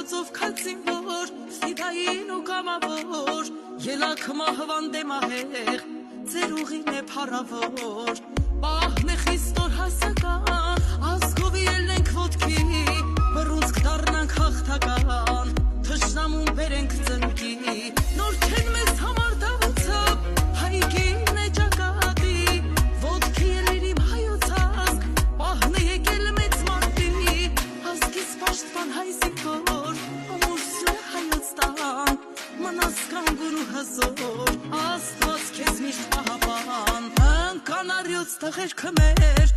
Հոգոցով քացին որ ֆիդային ու կամավոր ելակ մահվան դեմահեղ ձեր ուղին է փառավոր պահն է խիստոր հասական ազգով ելնենք ոտքի բռունցք դառնանք հաղթական թշնամուն բերենք ծնկի նոր չեն մեզ համար դավուցապ հայգին է ճակատի ոտքի ելիր իմ հայոց ազգ պահն է եկել մեծ մարդի ազգիս պաշտպան հայ զինվոր ամուրսու հայոց տան մնաս կանգուն ու հզոր աստված քեզ միշտ պահապան ընկան առյուծ տղերքը մեր